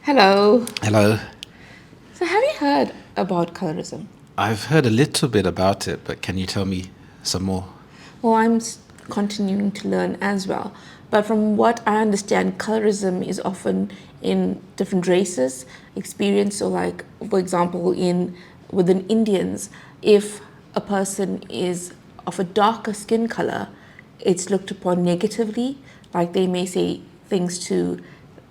Hello. Hello. So, have you heard about colorism? I've heard a little bit about it, but can you tell me some more? Well, continuing to learn as well. But from what I understand, colorism is often in different races experience. So, like for example, in within Indians, if a person is of a darker skin color, it's looked upon negatively. Like they may say things to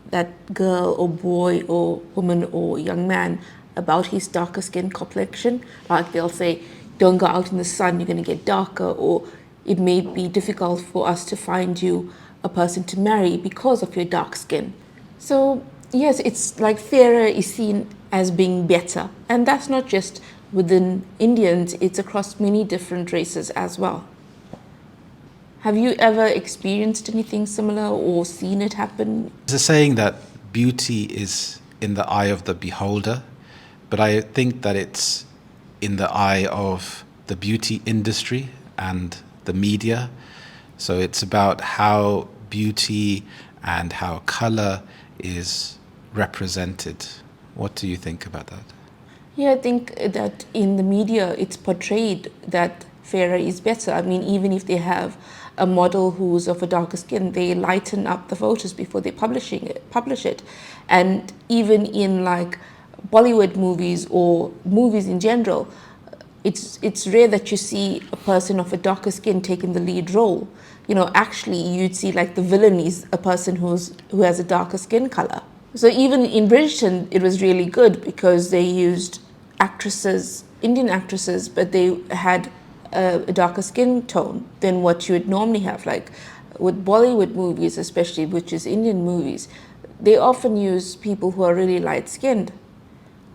that girl or boy or woman or young man about his darker skin complexion. Like they'll say, don't go out in the sun, you're going to get darker, or it may be difficult for us to find you a person to marry because of your dark skin. So, yes, it's like fairer is seen as being better. And that's not just within Indians, it's across many different races as well. Have you ever experienced anything similar or seen it happen? There's a saying that beauty is in the eye of the beholder, but I think that it's in the eye of the beauty industry and the media. So it's about how beauty and how color is represented. What do you think about that? Yeah, I think that in the media it's portrayed that fairer is better. I mean, even if they have a model who's of a darker skin, they lighten up the photos before they publish it. And even in like Bollywood movies or movies in general, it's rare that you see a person of a darker skin taking the lead role. You know, actually you'd see like the villain is a person who has a darker skin color. So even in Bridgerton, it was really good because they used actresses, Indian actresses, but they had a darker skin tone than what you would normally have. Like with Bollywood movies, especially, which is Indian movies, they often use people who are really light skinned,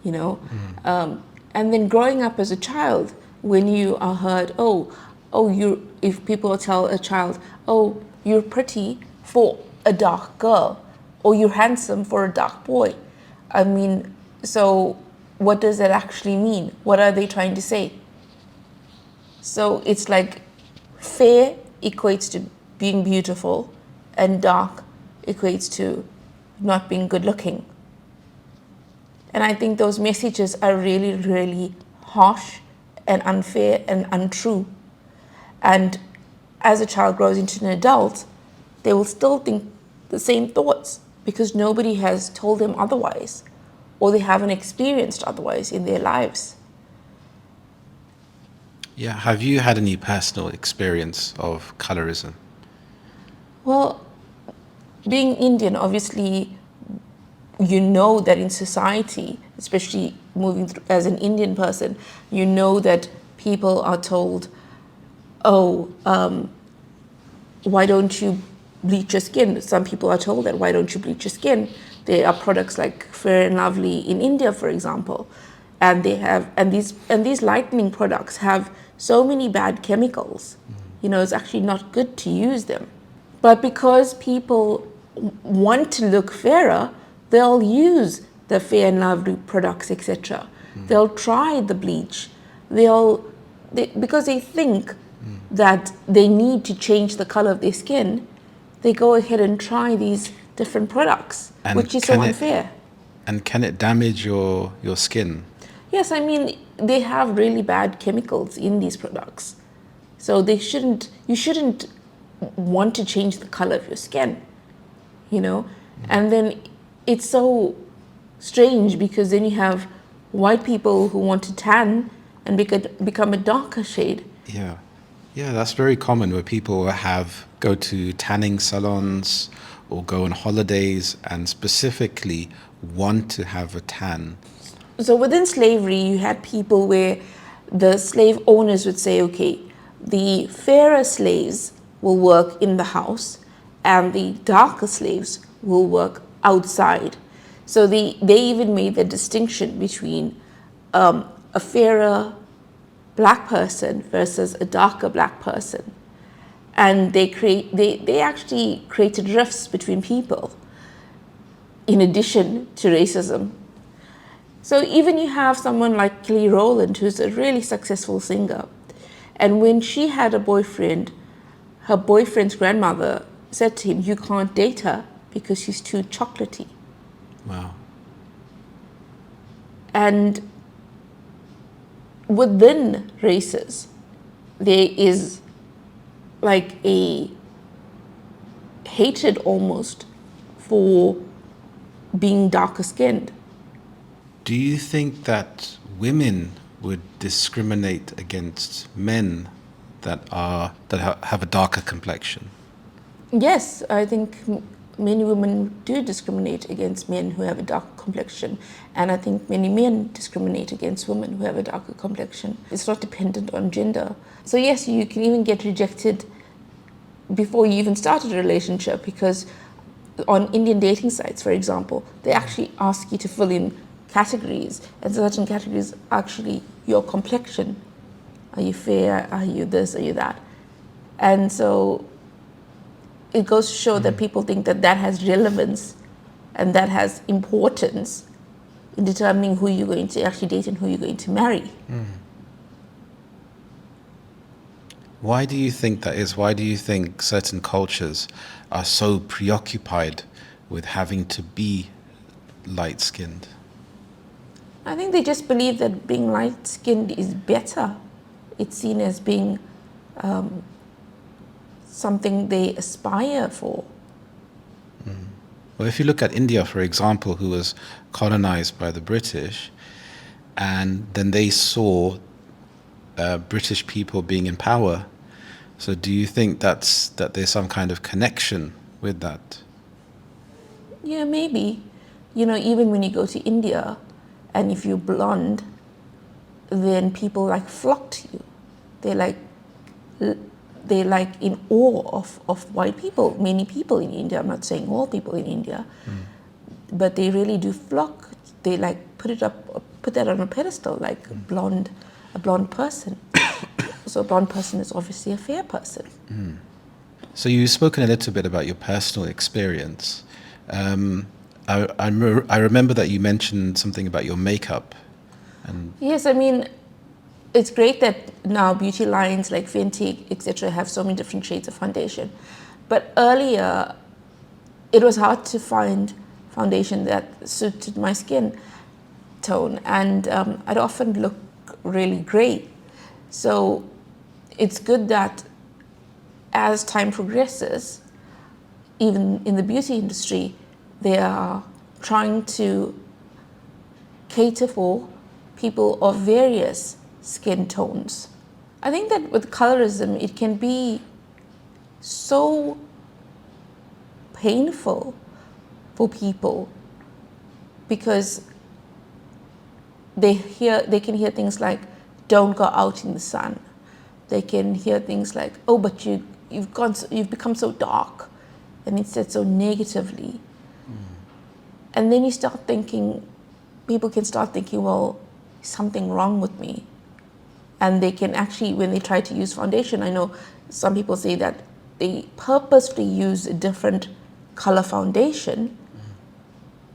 you know. And then growing up as a child, when you are heard, if people tell a child, oh, you're pretty for a dark girl, or you're handsome for a dark boy. I mean, so what does that actually mean? What are they trying to say? So it's like fair equates to being beautiful and dark equates to not being good looking. And I think those messages are really, really harsh and unfair and untrue. And as a child grows into an adult, they will still think the same thoughts because nobody has told them otherwise or they haven't experienced otherwise in their lives. Yeah, have you had any personal experience of colorism? Well, being Indian, obviously, you know that in society, especially moving through as an Indian person, you know that people are told, oh, why don't you bleach your skin? Some people are told that, why don't you bleach your skin? There are products like Fair and Lovely in India, for example, and they have and these lightening products have so many bad chemicals. You know, it's actually not good to use them. But because people want to look fairer, they'll use the Fair and Lovely products, etc. They'll try the bleach. Because they think that they need to change the color of their skin, they go ahead and try these different products, which is so unfair. And can it damage your skin? Yes, I mean, they have really bad chemicals in these products. So you shouldn't want to change the color of your skin, you know? And then it's so strange because then you have white people who want to tan and become a darker shade. Yeah. Yeah, that's very common where people go to tanning salons or go on holidays and specifically want to have a tan. So within slavery, you had people where the slave owners would say, okay, the fairer slaves will work in the house and the darker slaves will work outside. So they even made the distinction between a fairer black person versus a darker black person. And they actually created rifts between people in addition to racism. So even you have someone like Kelly Rowland, who's a really successful singer. And when she had a boyfriend, her boyfriend's grandmother said to him, you can't date her because she's too chocolatey. Wow. And within races, there is like a hatred almost for being darker skinned. Do you think that women would discriminate against men that have a darker complexion? Yes, I think many women do discriminate against men who have a dark complexion, and I think many men discriminate against women who have a darker complexion. It's not dependent on gender. So yes, you can even get rejected before you even started a relationship, because on Indian dating sites, for example, they actually ask you to fill in categories, and certain categories are actually your complexion. Are you fair? Are you this? Are you that? And so it goes to show that people think that that has relevance and that has importance in determining who you're going to actually date and who you're going to marry. Why do you think that is? Why do you think certain cultures are so preoccupied with having to be light-skinned? I think they just believe that being light-skinned is better. It's seen as being something they aspire for. Well, if you look at India, for example, who was colonized by the British, and then they saw British people being in power. So do you think that there's some kind of connection with that? Yeah, maybe. You know, even when you go to India and if you're blonde, then people like flock to you. They're like in awe of white people. Many people in India, I'm not saying all people in India, but they really do flock. They like put that on a pedestal, like a blonde person. So a blonde person is obviously a fair person. So you've spoken a little bit about your personal experience. I remember that you mentioned something about your makeup. And Yes, I mean, it's great that now beauty lines like Fenty, etc., have so many different shades of foundation. But earlier, it was hard to find foundation that suited my skin tone, and I'd often look really grey. So it's good that as time progresses, even in the beauty industry, they are trying to cater for people of various skin tones. I think that with colorism, it can be so painful for people because they can hear things like, "Don't go out in the sun." They can hear things like, "Oh, but you've become so dark," and it's said so negatively. And then you start thinking, people can start thinking, well, is something wrong with me? And they can actually, when they try to use foundation, I know some people say that they purposely use a different color foundation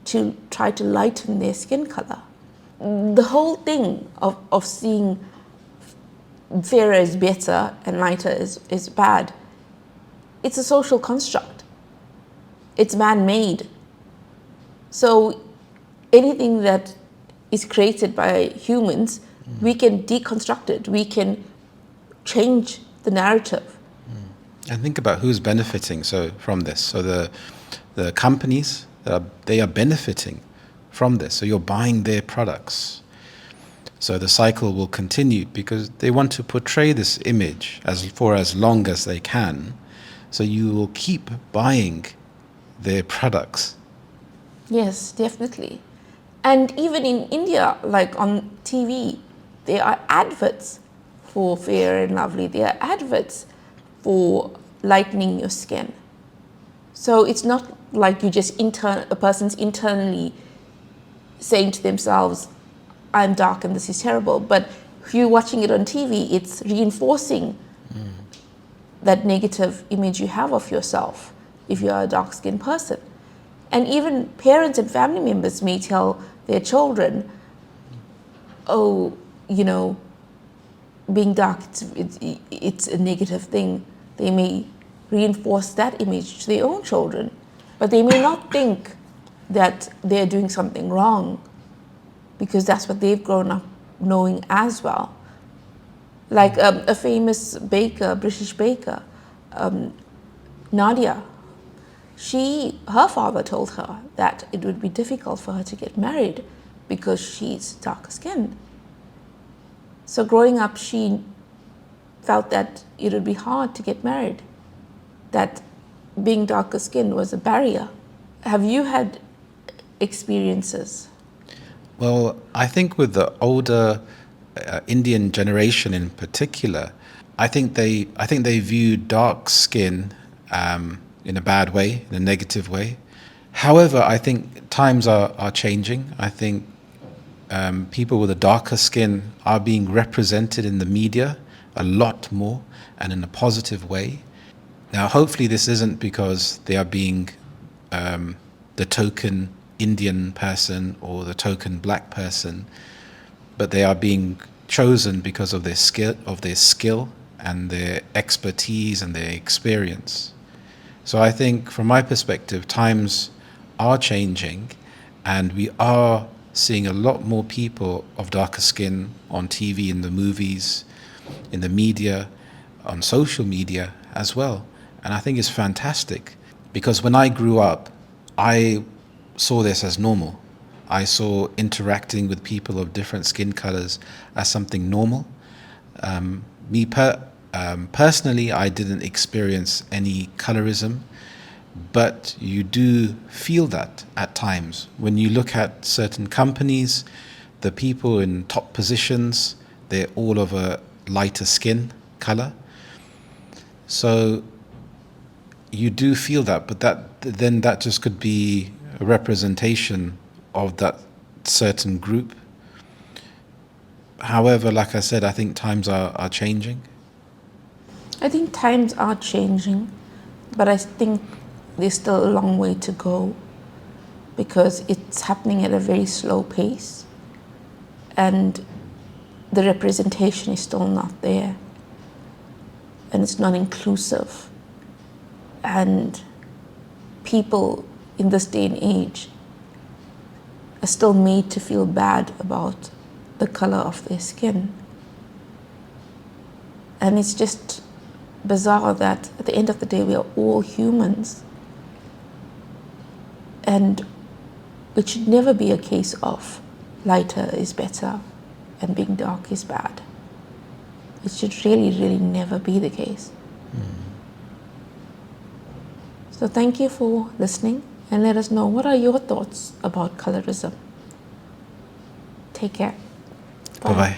to try to lighten their skin color. The whole thing of seeing fairer is better and lighter is bad, it's a social construct. It's man-made. So anything that is created by humans, we can deconstruct it. We can change the narrative. And think about who's benefiting from this. So the companies, they are benefiting from this. So you're buying their products. So the cycle will continue because they want to portray this image for as long as they can. So you will keep buying their products. Yes, definitely. And even in India, like on TV, there are adverts for Fair and Lovely. There are adverts for lightening your skin. So it's not like you just a person's internally saying to themselves, "I'm dark and this is terrible." But if you're watching it on TV, it's reinforcing that negative image you have of yourself if you're a dark-skinned person. And even parents and family members may tell their children, "Oh, you know, being dark, it's a negative thing." They may reinforce that image to their own children, but they may not think that they're doing something wrong. because that's what they've grown up knowing as well. Like a famous baker, British baker, Nadia, her father told her that it would be difficult for her to get married because she's darker skinned. So growing up, she felt that it would be hard to get married, that being darker skinned was a barrier. Have you had experiences? Well, I think with the older Indian generation in particular, I think they view dark skin in a bad way, in a negative way. However, I think times are changing. I think people with a darker skin are being represented in the media a lot more and in a positive way. Now, hopefully this isn't because they are being the token Indian person or the token black person, but they are being chosen because of their skill and their expertise and their experience. So I think from my perspective, times are changing and we are seeing a lot more people of darker skin on TV, in the movies, in the media, on social media as well. And I think it's fantastic because when I grew up, I saw this as normal. I saw interacting with people of different skin colors as something normal. Personally, I didn't experience any colorism, but you do feel that at times. When you look at certain companies, the people in top positions, they're all of a lighter skin color. So you do feel that, but that just could be a representation of that certain group. However, like I said, I think times are changing. I think times are changing, but I think there's still a long way to go because it's happening at a very slow pace and the representation is still not there and it's not inclusive. And people in this day and age are still made to feel bad about the color of their skin. And it's just bizarre that at the end of the day, we are all humans. And it should never be a case of lighter is better and being dark is bad. It should really, really never be the case. So thank you for listening and let us know what are your thoughts about colorism. Take care. Bye-bye.